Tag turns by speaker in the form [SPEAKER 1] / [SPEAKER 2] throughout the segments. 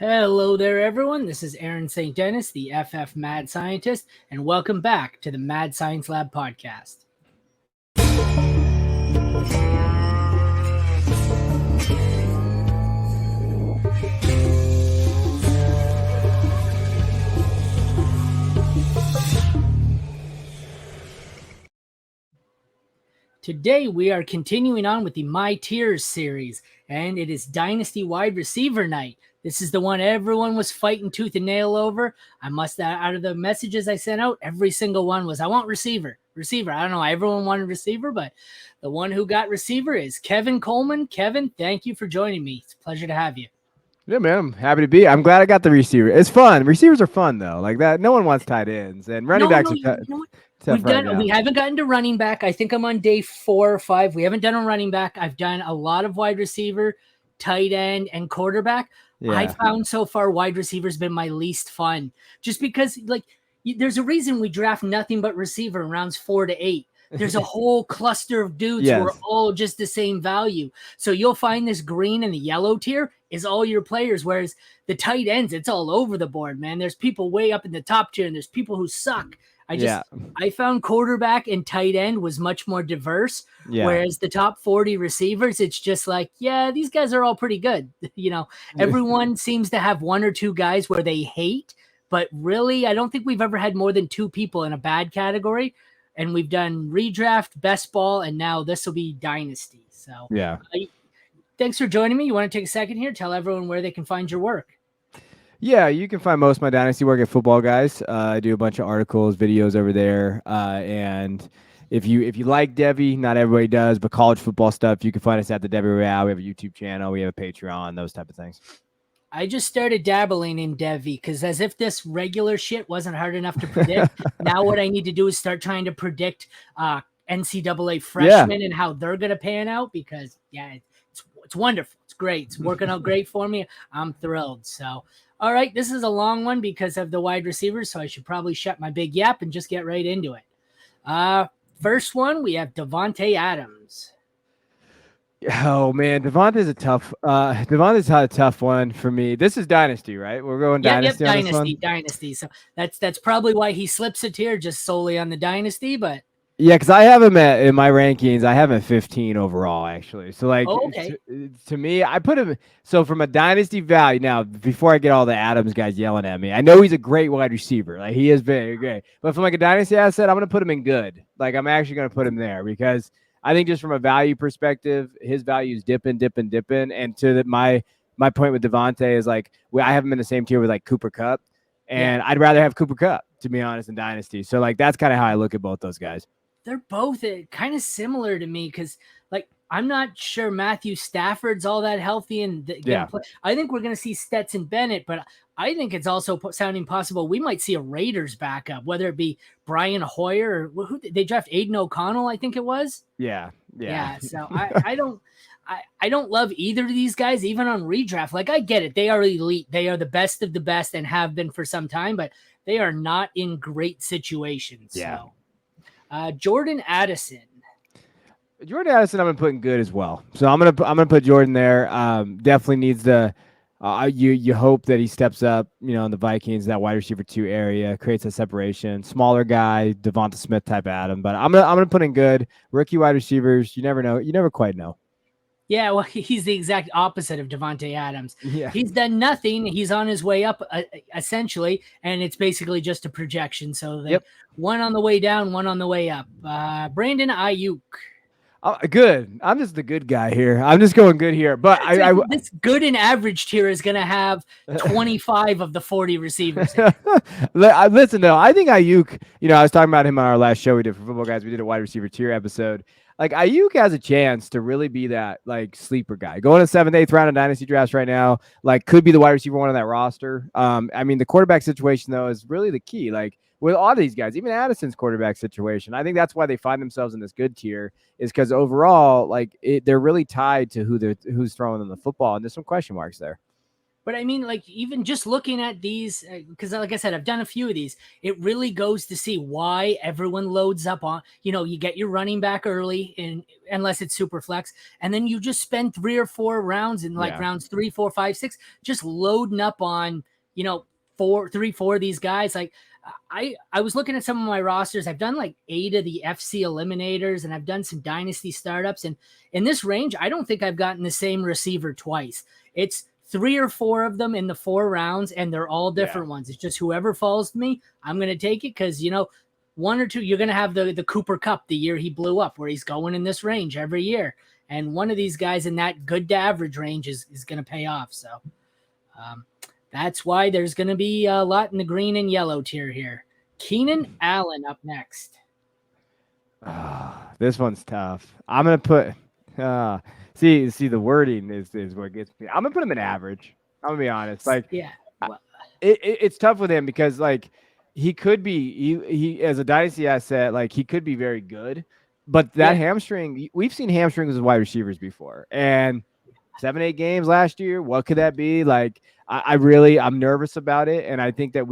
[SPEAKER 1] Hello there, everyone. This is Aaron St. Dennis, the FF Mad Scientist, and welcome back to the Mad Science Lab podcast. Today, we are continuing on with the My Tiers series, and it is Dynasty Wide Receiver Night. This is the one everyone was fighting tooth and nail over. Out of the messages I sent out, every single one was, I want receiver. I don't know, everyone wanted receiver, but the one who got receiver is Kevin Coleman. Kevin, thank you for joining me. It's a pleasure to have you.
[SPEAKER 2] Yeah, man, I'm happy to be. I'm glad I got the receiver. It's fun. Receivers are fun though. Like that, no one wants tight ends and running backs are tough right now.
[SPEAKER 1] We haven't gotten to running back. I think I'm on day 4 or 5. We haven't done a running back. I've done a lot of wide receiver, tight end, and quarterback. Yeah. I found so far wide receiver's been my least fun, just because there's a reason we draft nothing but receiver in rounds 4 to 8. There's a whole cluster of dudes who are all just the same value. So you'll find this green and the yellow tier is all your players, whereas the tight ends, it's all over the board, man. There's people way up in the top tier, and there's people who suck. I found quarterback and tight end was much more diverse, whereas the top 40 receivers, it's just like, these guys are all pretty good. Everyone seems to have one or two guys where they hate, but really, I don't think we've ever had more than 2 people in a bad category. And we've done redraft, best ball, and now this will be dynasty. So thanks for joining me. You want to take a second here? Tell everyone where they can find your work.
[SPEAKER 2] Yeah, you can find most of my dynasty work at Football Guys. I do a bunch of articles, videos over there. And if you like Devy, not everybody does, but college football stuff, you can find us at the Devy Royale. We have a YouTube channel. We have a Patreon, those type of things.
[SPEAKER 1] I just started dabbling in Devy because as if this regular shit wasn't hard enough to predict, now what I need to do is start trying to predict NCAA freshmen and how they're going to pan out because, it's wonderful. It's great. It's working out great for me. I'm thrilled. So, all right, this is a long one because of the wide receivers, so I should probably shut my big yap and just get right into it. First one, we have Davante Adams.
[SPEAKER 2] Oh man, Devontae's a tough one for me. This is dynasty, right? We're going dynasty.
[SPEAKER 1] Dynasty. So that's probably why he slips a tier just solely on the dynasty. But
[SPEAKER 2] because I have him in my rankings, I have him 15 overall actually. So to me, I put him. So from a dynasty value now, before I get all the Adams guys yelling at me, I know he's a great wide receiver. Like he is very great, but from like a dynasty asset, I'm gonna put him in good. Like I'm actually gonna put him there because I think just from a value perspective, his value is dipping. And my point with Devontae is like, I have him in the same tier with like Cooper Kupp, and I'd rather have Cooper Kupp, to be honest, in Dynasty. So like, that's kind of how I look at both those guys.
[SPEAKER 1] They're both kind of similar to me because like, I'm not sure Matthew Stafford's all that healthy and I think we're going to see Stetson Bennett, but I think it's also sounding possible we might see a Raiders backup, whether it be Brian Hoyer or who they draft Aiden O'Connell, I think it was.
[SPEAKER 2] Yeah.
[SPEAKER 1] So I don't love either of these guys, even on redraft. Like I get it, they are elite, they are the best of the best and have been for some time, but they are not in great situations.
[SPEAKER 2] Yeah.
[SPEAKER 1] So, Jordan Addison.
[SPEAKER 2] I'm gonna put in good as well. So I'm gonna put Jordan there. Definitely needs to. You hope that he steps up, in the Vikings, that wide receiver 2 area, creates a separation. Smaller guy, Devonta Smith type Adam, but I'm gonna put in good. Rookie wide receivers, you never know. You never quite know.
[SPEAKER 1] Yeah, well, he's the exact opposite of Davante Adams.
[SPEAKER 2] Yeah.
[SPEAKER 1] He's done nothing. He's on his way up, essentially, and it's basically just a projection. So one on the way down, one on the way up. Brandon Ayuk.
[SPEAKER 2] Good. I'm just the good guy here. I'm just going good here. But
[SPEAKER 1] this good and average tier is going to have 25 of the 40 receivers.
[SPEAKER 2] Listen, though, I think Ayuk, I was talking about him on our last show we did for Football Guys. We did a wide receiver tier episode. Like Ayuk has a chance to really be that like sleeper guy. Going to 7th, 8th round of dynasty drafts right now, like could be the wide receiver 1 on that roster. I mean, the quarterback situation though is really the key. Like with all these guys, even Addison's quarterback situation, I think that's why they find themselves in this good tier is because overall, like they're really tied to who's throwing them the football, and there's some question marks there.
[SPEAKER 1] But I mean, like, even just looking at these, because like I said, I've done a few of these, it really goes to see why everyone loads up on, you get your running back early, unless it's super flex, and then you just spend 3 or 4 rounds in like rounds 3, 4, 5, 6, just loading up on, 4 of these guys. Like, I was looking at some of my rosters. I've done like 8 of the FC eliminators, and I've done some dynasty startups. And in this range, I don't think I've gotten the same receiver twice. It's 3 or 4 of them in the 4 rounds, and they're all different ones. It's just whoever falls to me, I'm going to take it because, 1 or 2, you're going to have the Cooper Cup the year he blew up, where he's going in this range every year. And one of these guys in that good to average range is going to pay off. So that's why there's going to be a lot in the green and yellow tier here. Keenan Allen up next.
[SPEAKER 2] This one's tough. I'm going to put see the wording is what gets me. I'm going to put him in average. I'm going to be honest. Like, it's tough with him because, like, he could be he as a dynasty asset, like, he could be very good, but that hamstring, we've seen hamstrings with wide receivers before, and 7-8 games last year, what could that be? Like, I'm nervous about it, and I think that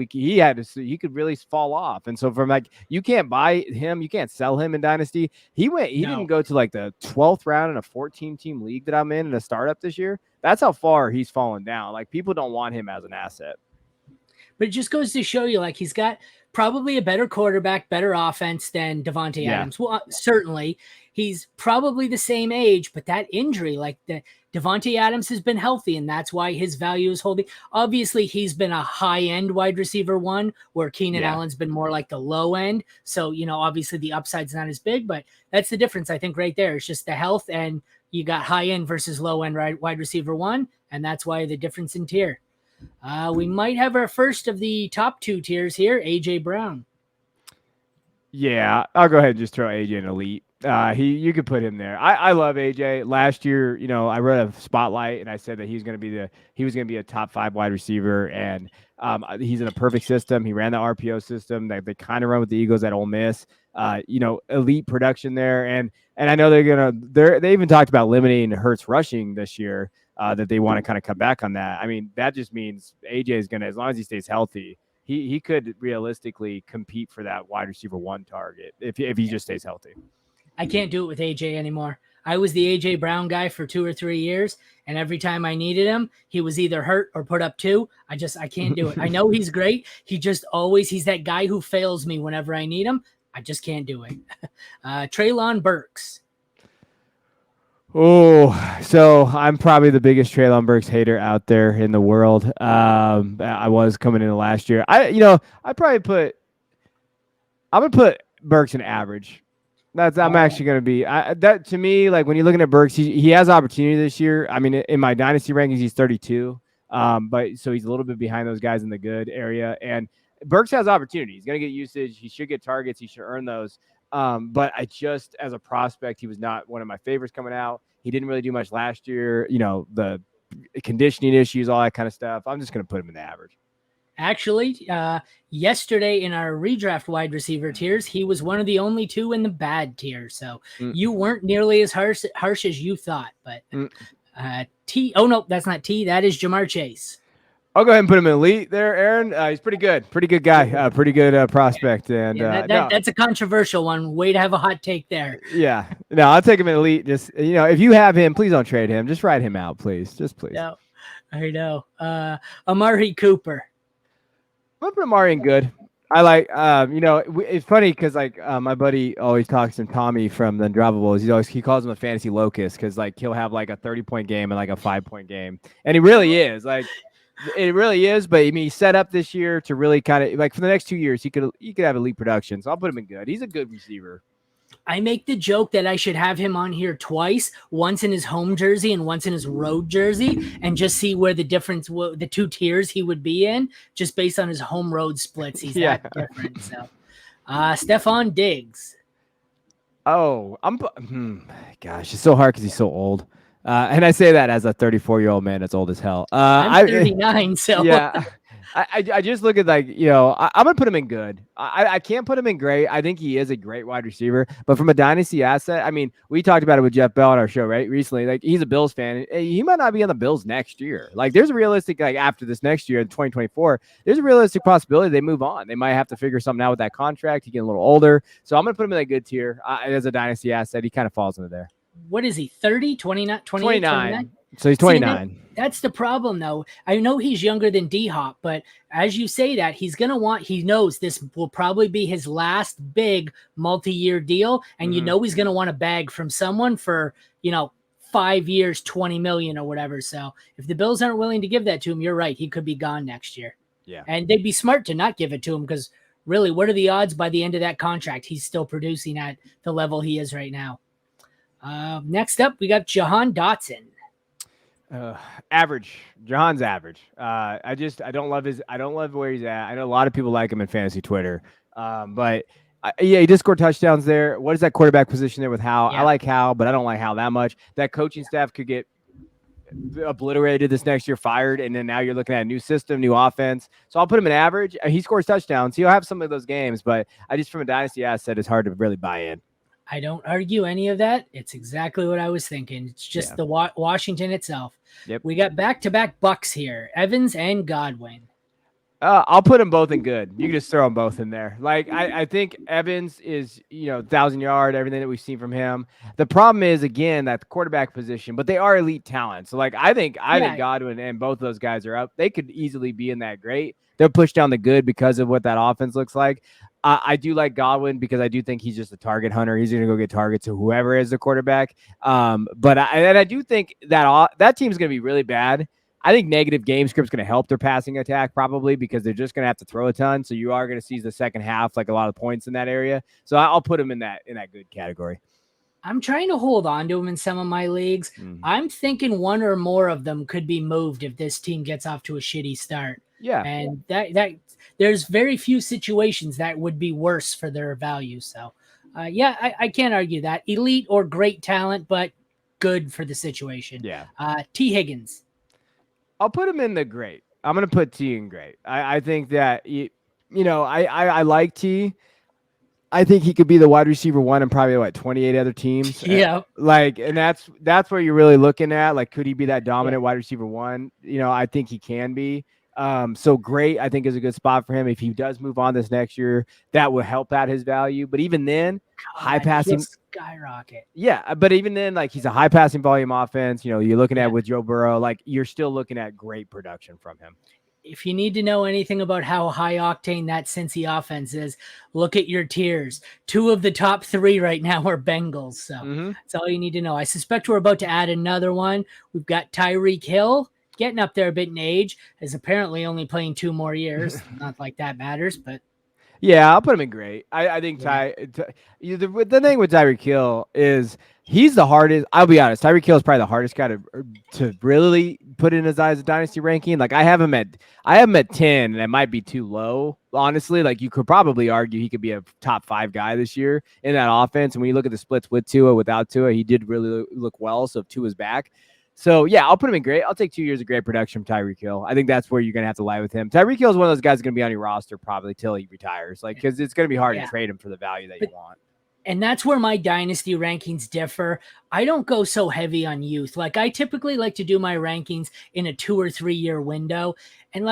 [SPEAKER 2] he could really fall off. And so from, like, you can't buy him, you can't sell him in dynasty. He didn't go to like the 12th round in a 14-team league that I'm in a startup this year. That's how far he's fallen down. Like, people don't want him as an asset.
[SPEAKER 1] But it just goes to show you, like, he's got probably a better quarterback, better offense than Davante Adams. Well, certainly he's probably the same age, but that injury, like, Davante Adams has been healthy, and that's why his value is holding. Obviously, he's been a high-end wide receiver 1, where Keenan Allen's been more like the low end. So, obviously the upside's not as big, but that's the difference, I think, right there. It's just the health, and you got high-end versus low-end wide receiver 1, and that's why the difference in tier. We might have our first of the top 2 tiers here, A.J. Brown.
[SPEAKER 2] Yeah, I'll go ahead and just throw AJ in elite. You could put him there. I love AJ. Last year, I wrote a spotlight and I said that he was going to be a top 5 wide receiver, and he's in a perfect system. He ran the RPO system that they kind of run with the Eagles at Ole Miss. Elite production there, and I know they even talked about limiting Hurts rushing this year. That they want to kind of cut back on that. I mean, that just means AJ is going to, as long as he stays healthy, he could realistically compete for that wide receiver 1 target if he just stays healthy.
[SPEAKER 1] I can't do it with AJ anymore. I was the AJ Brown guy for 2 or 3 years, and every time I needed him, he was either hurt or put up 2. I can't do it. I know he's great. He's that guy who fails me whenever I need him. I just can't do it. Treylon Burks.
[SPEAKER 2] Oh, so I'm probably the biggest Treylon Burks hater out there in the world. I was coming into last year. I'm gonna put Burks in average. I'm actually gonna be that to me. Like, when you're looking at Burks, he has opportunity this year. I mean, in my dynasty rankings, he's 32. But so he's a little bit behind those guys in the good area. And Burks has opportunity. He's gonna get usage. He should get targets. He should earn those. But as a prospect, he was not one of my favorites coming out. He didn't really do much last year. The conditioning issues, all that kind of stuff. I'm just going to put him in the average.
[SPEAKER 1] Actually, yesterday in our redraft wide receiver tiers, he was one of the only 2 in the bad tier. So you weren't nearly as harsh as you thought. But T. Oh, no, that's not T. That is Jamar Chase.
[SPEAKER 2] I'll go ahead and put him in elite there, Aaron. He's pretty good guy, pretty good prospect. And
[SPEAKER 1] that's a controversial one. Way to have a hot take there.
[SPEAKER 2] Yeah, no, I'll take him in elite. Just, if you have him, please don't trade him. Just ride him out, please. Just please.
[SPEAKER 1] No, I know. Amari Cooper.
[SPEAKER 2] I'm gonna put Amari in good. I like, it's funny because, like, my buddy always talks to Tommy from the Undravables. He calls him a fantasy locust because, like, he'll have like a 30-point game and like a 5-point game, and he really is like. It really is, but I mean, he's set up this year to really kind of, like, for the next 2 years, he could have elite production. So I'll put him in good. He's a good receiver.
[SPEAKER 1] I make the joke that I should have him on here twice, once in his home jersey and once in his road jersey, and just see where the difference, the 2 tiers he would be in, just based on his home road splits. He's that different. So, Stephon Diggs.
[SPEAKER 2] Oh, gosh, it's so hard because he's so old. And I say that as a 34-year-old man that's old as hell.
[SPEAKER 1] I'm 39, so
[SPEAKER 2] yeah. I just look at I'm gonna put him in good. I can't put him in great. I think he is a great wide receiver, but from a dynasty asset, I mean, we talked about it with Jeff Bell on our show right recently. Like he's a Bills fan. He might not be on the Bills next year. Like there's a realistic after this next year in 2024, there's a realistic possibility they move on. They might have to figure something out with that contract. He getting a little older, so I'm gonna put him in a good tier as a dynasty asset. He kind of falls into there.
[SPEAKER 1] What is he, 30, 29, 28, 29?
[SPEAKER 2] So he's 29.
[SPEAKER 1] That's the problem, though. I know he's younger than D-Hop, but as you say that, he knows this will probably be his last big multi-year deal, and he's going to want a bag from someone for, 5 years, 20 million or whatever. So if the Bills aren't willing to give that to him, you're right. He could be gone next year.
[SPEAKER 2] Yeah.
[SPEAKER 1] And they'd be smart to not give it to him because really, what are the odds by the end of that contract he's still producing at the level he is right now? Next up, we got Jahan Dotson.
[SPEAKER 2] Average. Jahan's average. I don't love where he's at. I know a lot of people like him in fantasy Twitter. But he did score touchdowns there. What is that quarterback position there with Hal? Yeah. I like Hal, but I don't like Hal that much. That coaching staff could get obliterated this next year, fired, and then now you're looking at a new system, new offense. So I'll put him in average. He scores touchdowns. He'll have some of those games, but from a dynasty asset, it's hard to really buy in.
[SPEAKER 1] I don't argue any of that. It's exactly what I was thinking. It's just the Washington itself.
[SPEAKER 2] Yep.
[SPEAKER 1] We got back-to-back Bucks here, Evans and Godwin.
[SPEAKER 2] I'll put them both in good. You can just throw them both in there. Like I think Evans is 1,000-yard, everything that we've seen from him. The problem is again that the quarterback position, but they are elite talent. So I think Godwin and both of those guys are up. They could easily be in that great. They'll push down the good because of what that offense looks like. I do like Godwin because I do think he's just a target hunter. He's going to go get targets to whoever is the quarterback. But I do think that team's going to be really bad. I think negative game script's going to help their passing attack probably because they're just going to have to throw a ton. So you are going to see the second half like a lot of points in that area. So I'll put him in that good category.
[SPEAKER 1] I'm trying to hold on to him in some of my leagues. I'm thinking one or more of them could be moved if this team gets off to a shitty start.
[SPEAKER 2] Yeah.
[SPEAKER 1] And that there's very few situations that would be worse for their value. So, I can't argue that. Elite or great talent, but good for the situation.
[SPEAKER 2] Yeah.
[SPEAKER 1] T. Higgins.
[SPEAKER 2] I'll put him in the great. I'm going to put T in great. I think that, I like T. I think he could be the wide receiver one and probably 28 other teams.
[SPEAKER 1] Yeah.
[SPEAKER 2] And that's where you're really looking at. Like, could he be that dominant wide receiver one? I think he can be. So great, I think is a good spot for him. If he does move on this next year, that will help out his value. But even then, high passing
[SPEAKER 1] skyrocket.
[SPEAKER 2] Yeah, but even then, he's a high passing volume offense. You're looking at with Joe Burrow, you're still looking at great production from him.
[SPEAKER 1] If you need to know anything about how high octane that Cincy offense is, look at your tiers. 2 of the top 3 right now are Bengals. So that's all you need to know. I suspect we're about to add another one. We've got Tyreek Hill. Getting up there a bit in age, is apparently only playing 2 more years. Not like that matters, but
[SPEAKER 2] yeah, I'll put him in great. I think the thing with Tyreek Hill is he's the hardest. I'll be honest, Tyreek Hill is probably the hardest guy to really put in his eyes a dynasty ranking. I have him at 10, and it might be too low. Honestly, you could probably argue he could be a top 5 guy this year in that offense. And when you look at the splits with Tua, without Tua, he did really look well. So if Tua's back. So, yeah, I'll put him in great. I'll take 2 years of great production from Tyreek Hill. I think that's where you're going to have to lie with him. Tyreek Hill is one of those guys going to be on your roster probably till he retires, because it's going to be hard to trade him for the value that you want.
[SPEAKER 1] And that's where my dynasty rankings differ. I don't go so heavy on youth. I typically like to do my rankings in a 2 or 3 year window. And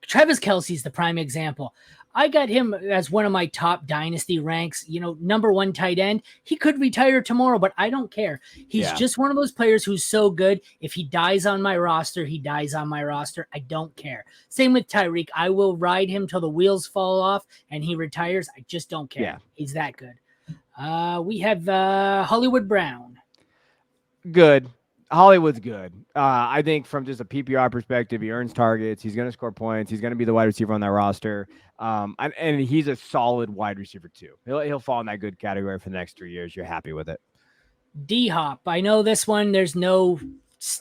[SPEAKER 1] Travis Kelce's the prime example. I got him as one of my top dynasty ranks, number 1 tight end. He could retire tomorrow, but I don't care. He's just one of those players who's so good. If he dies on my roster, he dies on my roster. I don't care. Same with Tyreek. I will ride him till the wheels fall off and he retires. I just don't care.
[SPEAKER 2] Yeah.
[SPEAKER 1] He's that good. We have Hollywood Brown.
[SPEAKER 2] Good. Hollywood's good. I think from just a PPR perspective, he earns targets. He's going to score points. He's going to be the wide receiver on that roster. And he's a solid wide receiver too. He'll fall in that good category for the next 3 years. You're happy with it.
[SPEAKER 1] D-Hop. I know this one, there's no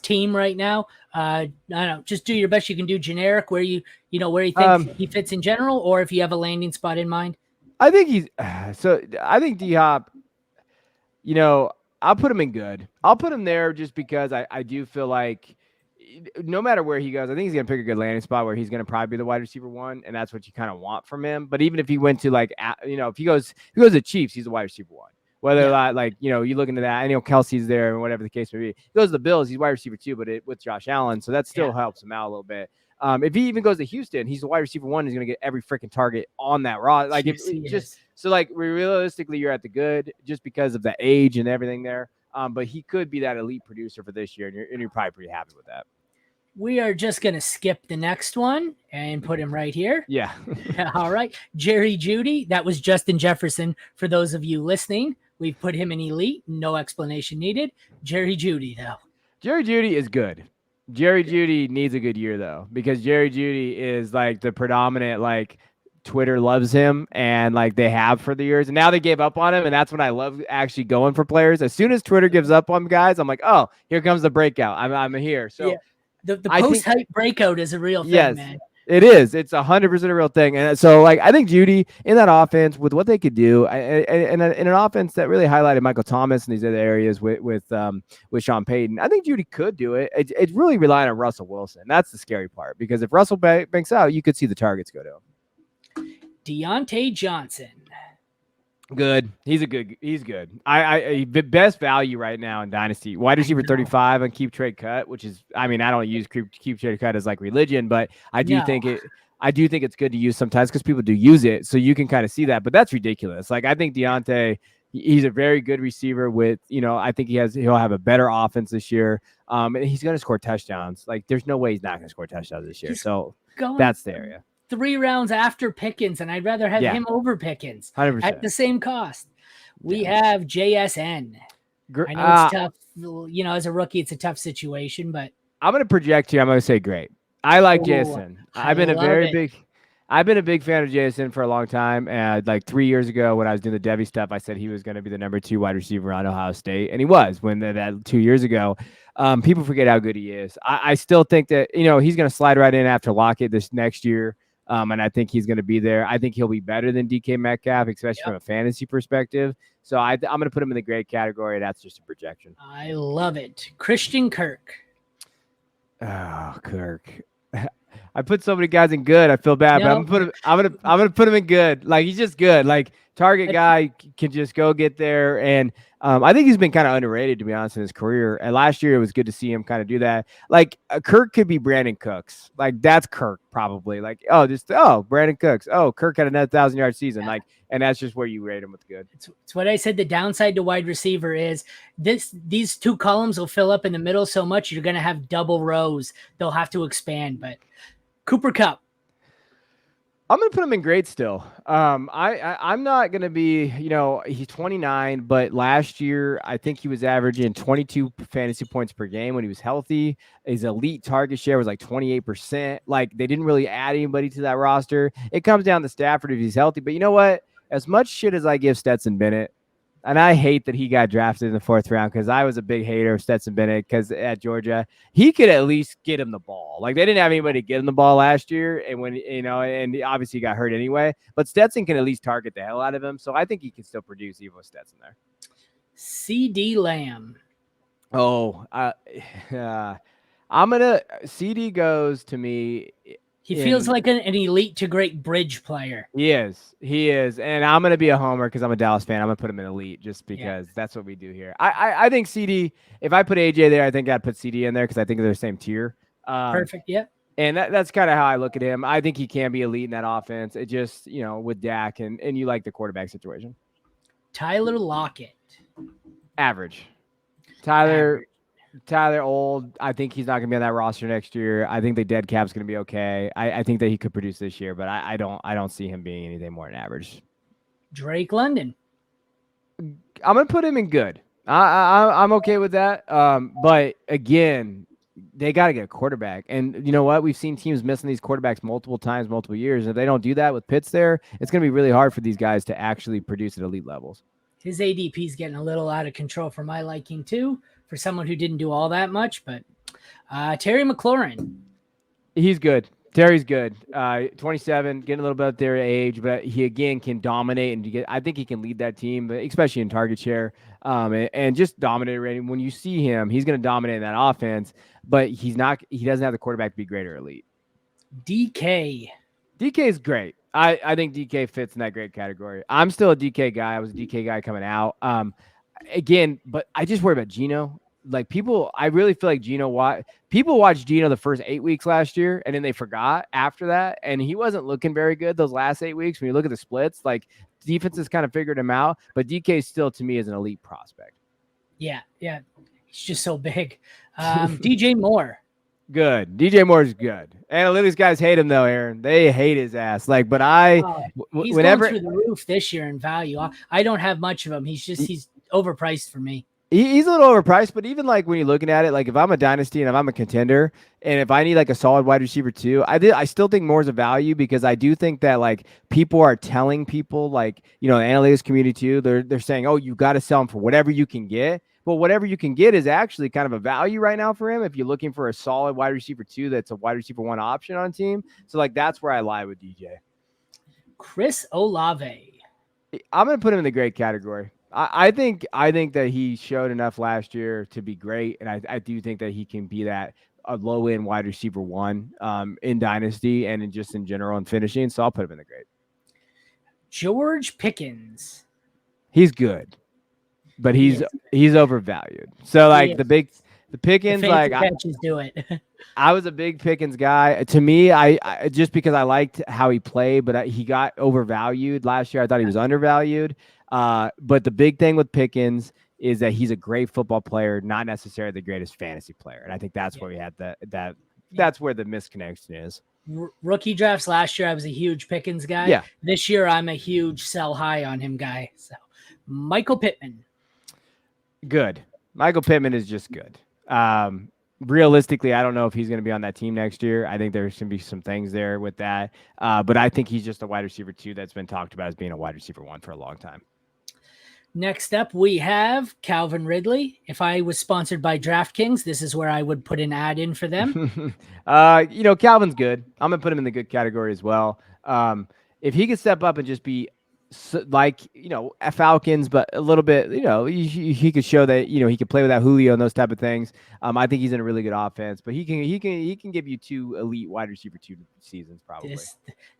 [SPEAKER 1] team right now. I don't know. Just do your best you can do generic where you think he fits in general, or if you have a landing spot in mind.
[SPEAKER 2] I think D-Hop, I'll put him in good. I'll put him there just because I do feel like no matter where he goes, I think he's going to pick a good landing spot where he's going to probably be the wide receiver one, and that's what you kind of want from him. But even if he went to if he goes to Chiefs, he's the wide receiver one. Whether you look into that, and Kelsey's there and whatever the case may be. He goes to the Bills, he's wide receiver two, but with Josh Allen, so that still helps him out a little bit. If he even goes to Houston, he's the wide receiver one. He's going to get every freaking target on that roster. Realistically, you're at the good just because of the age and everything there. But he could be that elite producer for this year, and you're probably pretty happy with that.
[SPEAKER 1] We are just going to skip the next one and put him right here.
[SPEAKER 2] Yeah.
[SPEAKER 1] All right. Jerry Jeudy. That was Justin Jefferson. For those of you listening, we've put him in elite. No explanation needed. Jerry Jeudy, though.
[SPEAKER 2] Jerry Jeudy is good. Jerry Jeudy needs a good year, though, because Jerry Jeudy is like the predominant, Twitter loves him and they have for the years. And now they gave up on him. And that's when I love actually going for players. As soon as Twitter gives up on guys, I'm like, oh, here comes the breakout. I'm here. So
[SPEAKER 1] yeah. The post-hype breakout is a real thing, man.
[SPEAKER 2] It is. It's 100% a real thing. And so, I think Jeudy in that offense with what they could do, and in an offense that really highlighted Michael Thomas and these other areas with Sean Payton, I think Jeudy could do it. It's really relying on Russell Wilson. That's the scary part, because if Russell banks out, you could see the targets go to him.
[SPEAKER 1] Deontay Johnson.
[SPEAKER 2] Good. He's good. I best value right now in Dynasty. Wide receiver 35 on keep trade cut, which is, I don't use keep trade cut as religion, but I do think it's good to use sometimes because people do use it. So you can kind of see that, but that's ridiculous. I think Deontay, he's a very good receiver with, I think he'll have a better offense this year. And he's going to score touchdowns. There's no way he's not going to score touchdowns this year. So that's the area.
[SPEAKER 1] 3 rounds after Pickens, and I'd rather have him over Pickens
[SPEAKER 2] 100%.
[SPEAKER 1] At the same cost. We have JSN. I know it's tough. As a rookie, it's a tough situation, but
[SPEAKER 2] I'm going to project here. I'm going to say great. I like JSN. I've been a big fan of JSN for a long time. And 3 years ago when I was doing the Devy stuff, I said he was going to be the number 2 wide receiver on Ohio State. And he was that 2 years ago. People forget how good he is. I still think that, he's going to slide right in after Lockett this next year. And I think he's going to be there. I think he'll be better than DK Metcalf, especially from a fantasy perspective. So I'm going to put him in the great category. That's just a projection.
[SPEAKER 1] I love it. Christian Kirk.
[SPEAKER 2] Oh, Kirk. I put so many guys in good. I feel bad, but I'm gonna put him in good. He's just good. Target guy can just go get there, and I think he's been kind of underrated, to be honest, in his career. And last year it was good to see him kind of do that. Kirk could be Brandon Cooks. That's Kirk probably. Brandon Cooks. Oh, Kirk had another 1,000-yard season. And that's just where you rate him with good.
[SPEAKER 1] It's what I said. The downside to wide receiver is these 2 columns will fill up in the middle so much you're going to have double rows. They'll have to expand. But Cooper Kupp.
[SPEAKER 2] I'm going to put him in great still. I'm not going to be, he's 29, but last year I think he was averaging 22 fantasy points per game when he was healthy. His elite target share was 28%. They didn't really add anybody to that roster. It comes down to Stafford if he's healthy. But you know what? As much shit as I give Stetson Bennett, and I hate that he got drafted in the 4th round because I was a big hater of Stetson Bennett because at Georgia, he could at least get him the ball. They didn't have anybody to get him the ball last year. And and obviously he got hurt anyway, but Stetson can at least target the hell out of him. So I think he can still produce even with Stetson there.
[SPEAKER 1] CD Lamb.
[SPEAKER 2] Oh, CD goes to me.
[SPEAKER 1] He feels like an elite to great bridge player.
[SPEAKER 2] He is. And I'm going to be a homer because I'm a Dallas fan. I'm going to put him in elite just because that's what we do here. I think CD, if I put AJ there, I think I'd put CD in there because I think they're the same tier.
[SPEAKER 1] Perfect, yeah.
[SPEAKER 2] And that's kind of how I look at him. I think he can be elite in that offense. It just, with Dak and you like the quarterback situation.
[SPEAKER 1] Tyler Lockett.
[SPEAKER 2] Average. Tyler old. I think he's not going to be on that roster next year. I think the dead cap's going to be okay. I think that he could produce this year, but I don't see him being anything more than average.
[SPEAKER 1] Drake London.
[SPEAKER 2] I'm going to put him in good. I'm okay with that. But again, they got to get a quarterback. And you know what? We've seen teams missing these quarterbacks multiple times, multiple years. And if they don't do that with Pitts there, it's going to be really hard for these guys to actually produce at elite levels.
[SPEAKER 1] His ADP is getting a little out of control for my liking too, for someone who didn't do all that much. But Terry McLaurin.
[SPEAKER 2] He's good. Terry's good. 27, getting a little bit up there age, but he again can dominate and I think he can lead that team, especially in target share, and just dominate rating. When you see him, he's going to dominate that offense. but he doesn't have the quarterback to be great or elite.
[SPEAKER 1] DK.
[SPEAKER 2] DK is great. I think DK fits in that great category. I'm still a DK guy. I was a DK guy coming out. Again, but I just worry about Geno. Like I really feel like people watched Geno the first 8 weeks last year, and then they forgot after that, and he wasn't looking very good those last 8 weeks. When you look at the splits, like defenses kind of figured him out, but DK still to me is an elite prospect.
[SPEAKER 1] Yeah, he's just so big. DJ Moore.
[SPEAKER 2] Good. DJ Moore's good. Analytics guys hate him though, Aaron. They hate his ass. Like, but
[SPEAKER 1] he's going through the roof this year in value. I don't have much of him. He's overpriced for me.
[SPEAKER 2] He's a little overpriced, but even like when you're looking at it, like if I'm a dynasty and if I'm a contender, and if I need like a solid wide receiver too, I still think Moore's a value because I do think that like people are telling people like, the analytics community too, they're saying, oh, you got to sell him for whatever you can get. Well, whatever you can get is actually kind of a value right now for him if you're looking for a solid wide receiver too that's a wide receiver 1 option on team. So like that's where I lie with DJ.
[SPEAKER 1] Chris Olave.
[SPEAKER 2] I'm going to put him in the great category. I think that he showed enough last year to be great, and I do think that he can be a low end wide receiver 1 in dynasty and just in general in finishing. So I'll put him in the great.
[SPEAKER 1] George Pickens.
[SPEAKER 2] He's good, but he's overvalued. So like the Pickens,
[SPEAKER 1] the
[SPEAKER 2] like
[SPEAKER 1] catches do it.
[SPEAKER 2] I was a big Pickens guy. To me, I just because I liked how he played, but he got overvalued last year. I thought he was undervalued. But the big thing with Pickens is that he's a great football player, not necessarily the greatest fantasy player. And I think that's where we had that's where the misconnection is.
[SPEAKER 1] Rookie drafts last year, I was a huge Pickens guy.
[SPEAKER 2] Yeah.
[SPEAKER 1] This year, I'm a huge sell high on him guy. So Michael Pittman.
[SPEAKER 2] Good. Michael Pittman is just good. Realistically, I don't know if he's going to be on that team next year. I think there's going to be some things there with that. But I think he's just a wide receiver 2 that's been talked about as being a wide receiver 1 for a long time.
[SPEAKER 1] Next up, we have Calvin Ridley. If I was sponsored by DraftKings, this is where I would put an ad in for them.
[SPEAKER 2] Calvin's good. I'm going to put him in the good category as well. If he could step up and just be like, Falcons, but a little bit, he could show that, he could play without Julio and those type of things. I think he's in a really good offense, but he can give you 2 elite wide receiver 2 seasons probably.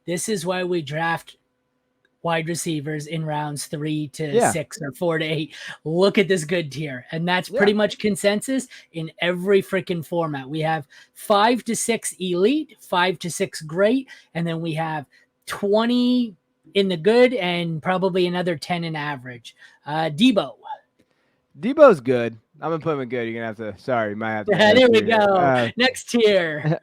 [SPEAKER 1] This is why we draft wide receivers in rounds 3 to 6 or 4 to 8. Look at this good tier. And that's pretty much consensus in every freaking format. We have 5 to 6 elite, 5 to 6 great, and then we have 20 in the good and probably another 10 in average.
[SPEAKER 2] Debo's good. I'm gonna put him in good. You're gonna have to. Sorry, you might have to.
[SPEAKER 1] There we go. Next tier.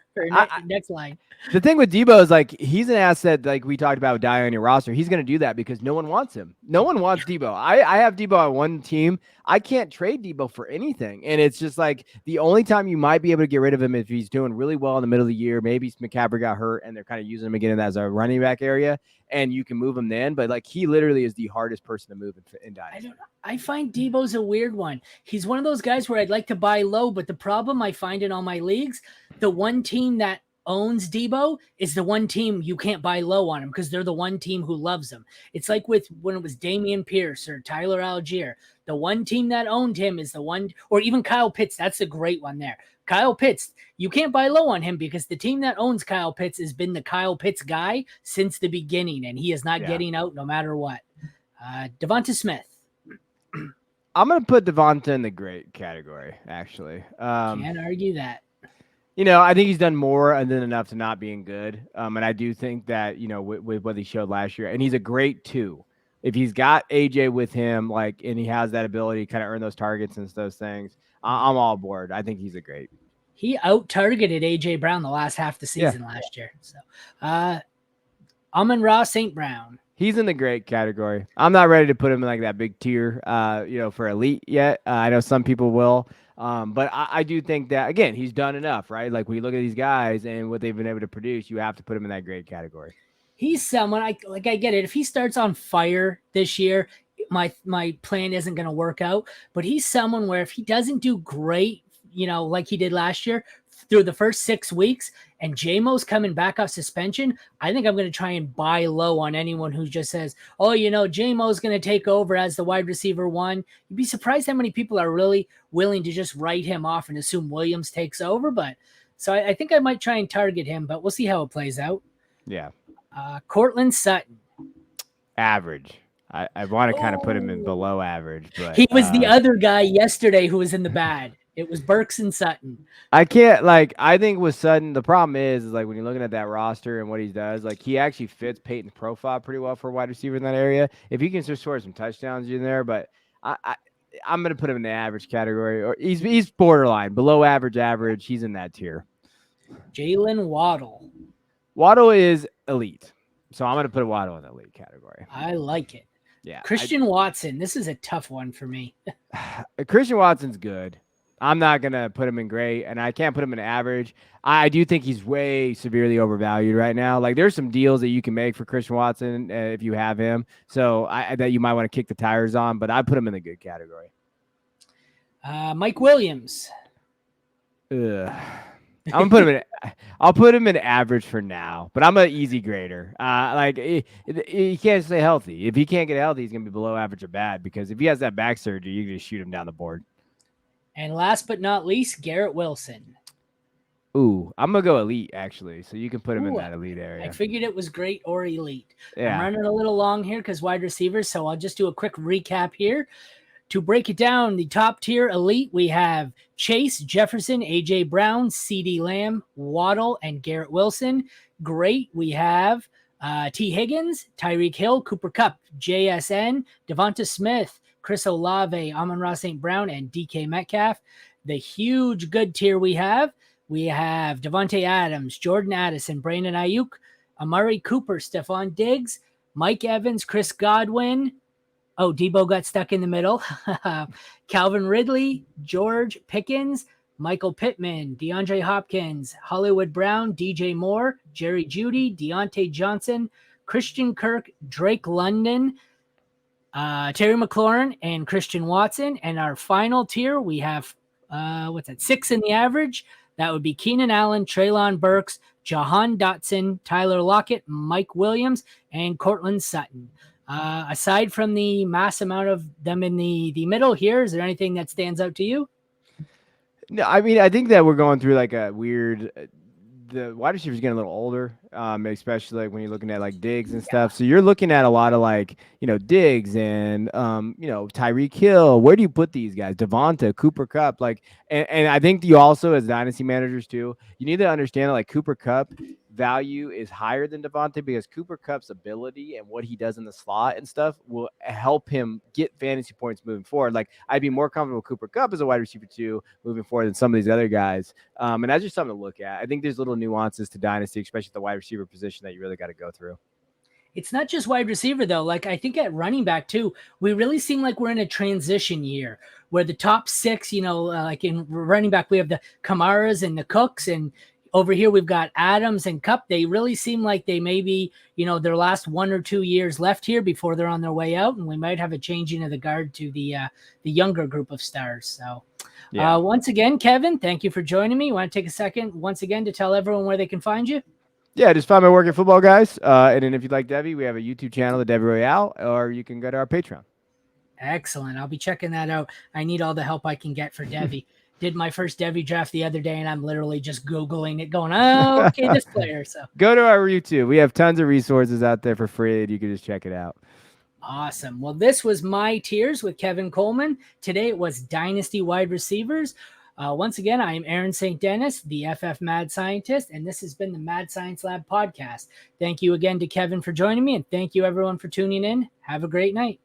[SPEAKER 1] Next line.
[SPEAKER 2] The thing with Debo is like he's an asset like we talked about with Dye on your roster. He's going to do that because no one wants him. No one wants Debo. I have Debo on one team. I can't trade Debo for anything. And it's just like the only time you might be able to get rid of him if he's doing really well in the middle of the year. Maybe McCaffrey got hurt and they're kind of using him again as a running back area and you can move him then. But like he literally is the hardest person to move in Dynasty.
[SPEAKER 1] I find Debo's a weird one. He's one of those guys where I'd like to buy low, but the problem I find in all my leagues, the one team that owns Debo is the one team you can't buy low on him because they're the one team who loves him. It's like with when it was Damian Pierce or Tyler Algier. The one team that owned him is the one, or even Kyle Pitts. That's a great one there. Kyle Pitts, you can't buy low on him because the team that owns Kyle Pitts has been the Kyle Pitts guy since the beginning, and he is not getting out no matter what. Devonta Smith.
[SPEAKER 2] I'm going to put Devonta in the great category, actually.
[SPEAKER 1] Can't argue that.
[SPEAKER 2] I think he's done more than enough to not being good. And I do think that, with what he showed last year, and he's a great 2. If he's got AJ with him, and he has that ability to kind of earn those targets and those things, I'm all aboard. I think he's a great.
[SPEAKER 1] He out-targeted AJ Brown the last half of the season last year. So, Amon-Ra St. Brown.
[SPEAKER 2] He's in the great category. I'm not ready to put him in like that big tier, for elite yet. I know some people will. But I do think that, again, he's done enough, right? Like when you look at these guys and what they've been able to produce, you have to put him in that great category.
[SPEAKER 1] He's someone I get it. If he starts on fire this year, my plan isn't going to work out, but he's someone where if he doesn't do great, like he did last year, through the first 6 weeks and JMO's coming back off suspension, I think I'm going to try and buy low on anyone who just says, oh, JMO's going to take over as the wide receiver 1. You'd be surprised how many people are really willing to just write him off and assume Williams takes over. But so I think I might try and target him, but we'll see how it plays out.
[SPEAKER 2] Yeah.
[SPEAKER 1] Cortland Sutton.
[SPEAKER 2] Average. I want to kind of put him in below average, but
[SPEAKER 1] he was the other guy yesterday who was in the bad. It was Burks and Sutton.
[SPEAKER 2] I can't I think with Sutton, the problem is like when you're looking at that roster and what he does, like he actually fits Peyton's profile pretty well for a wide receiver in that area. If he can just score some touchdowns in there, but I'm gonna put him in the average category, or he's borderline below average. He's in that tier.
[SPEAKER 1] Jalen Waddle.
[SPEAKER 2] Waddle is elite, so I'm gonna put Waddle in the elite category.
[SPEAKER 1] I like it.
[SPEAKER 2] Yeah.
[SPEAKER 1] Christian Watson. This is a tough one for me.
[SPEAKER 2] Christian Watson's good. I'm not going to put him in great, and I can't put him in average. I do think he's way severely overvalued right now. Like, there's some deals that you can make for Christian Watson if you have him, so that you might want to kick the tires on, but I put him in the good category.
[SPEAKER 1] Mike Williams.
[SPEAKER 2] I'll put him in average for now, but I'm an easy grader. He can't stay healthy. If he can't get healthy, he's gonna be below average or bad, because if he has that back surgery, you can just shoot him down the board.
[SPEAKER 1] And last but not least, Garrett Wilson.
[SPEAKER 2] Ooh, I'm gonna go elite actually, so you can put him in that elite area.
[SPEAKER 1] I figured it was great or elite.
[SPEAKER 2] Yeah.
[SPEAKER 1] I'm running a little long here because wide receivers, so I'll just do a quick recap here. To break it down, the top tier elite, we have Chase, Jefferson, A.J. Brown, C.D. Lamb, Waddle, and Garrett Wilson. Great, we have T. Higgins, Tyreek Hill, Cooper Kupp, JSN, Devonta Smith, Chris Olave, Amon-Ra St. Brown, and DK Metcalf. The huge good tier we have Devontae Adams, Jordan Addison, Brandon Ayuk, Amari Cooper, Stephon Diggs, Mike Evans, Chris Godwin. Oh, Debo got stuck in the middle. Calvin Ridley, George Pickens, Michael Pittman, DeAndre Hopkins, Hollywood Brown, DJ Moore, Jerry Jeudy, Deontay Johnson, Christian Kirk, Drake London, Terry McLaurin, and Christian Watson. And our final tier, we have, 6 in the average. That would be Keenan Allen, Treylon Burks, Jahan Dotson, Tyler Lockett, Mike Williams, and Cortland Sutton. Aside from the mass amount of them in the middle here, is there anything that stands out to you?
[SPEAKER 2] No, I mean, I think that we're going through like a weird, the wide receivers getting a little older, especially like when you're looking at like Diggs and stuff. So you're looking at a lot of like, Diggs and, Tyreek Hill. Where do you put these guys? Devonta, Cooper Kupp, and I think you also, as dynasty managers too, you need to understand that like Cooper Kupp value is higher than Devonta, because Cooper Kupp's ability and what he does in the slot and stuff will help him get fantasy points moving forward. Like, I'd be more comfortable with Cooper Kupp as a wide receiver 2 moving forward than some of these other guys. And that's just something to look at. I think there's little nuances to dynasty, especially the wide receiver position, that you really got to go through.
[SPEAKER 1] It's not just wide receiver, though. Like, I think at running back, too, we really seem like we're in a transition year where the top 6, like in running back, we have the Kamaras and the Cooks, and over here, we've got Adams and Kupp. They really seem like they may be, their last 1 or 2 years left here before they're on their way out. And we might have a changing of the guard to the younger group of stars. So once again, Kevin, thank you for joining me. You want to take a second once again to tell everyone where they can find you?
[SPEAKER 2] Yeah, just find my work at Football Guys. And then if you'd like Debbie, we have a YouTube channel, The Debbie Royale, or you can go to our Patreon.
[SPEAKER 1] Excellent. I'll be checking that out. I need all the help I can get for Debbie. Did my first Debbie draft the other day, and I'm literally just Googling it going, oh, okay, this player. So
[SPEAKER 2] go to our YouTube. We have tons of resources out there for free, and you can just check it out.
[SPEAKER 1] Awesome. Well, this was my tiers with Kevin Coleman. Today it was Dynasty Wide Receivers. Once again, I am Aaron St. Dennis, the FF Mad Scientist, and this has been the Mad Science Lab podcast. Thank you again to Kevin for joining me, and thank you everyone for tuning in. Have a great night.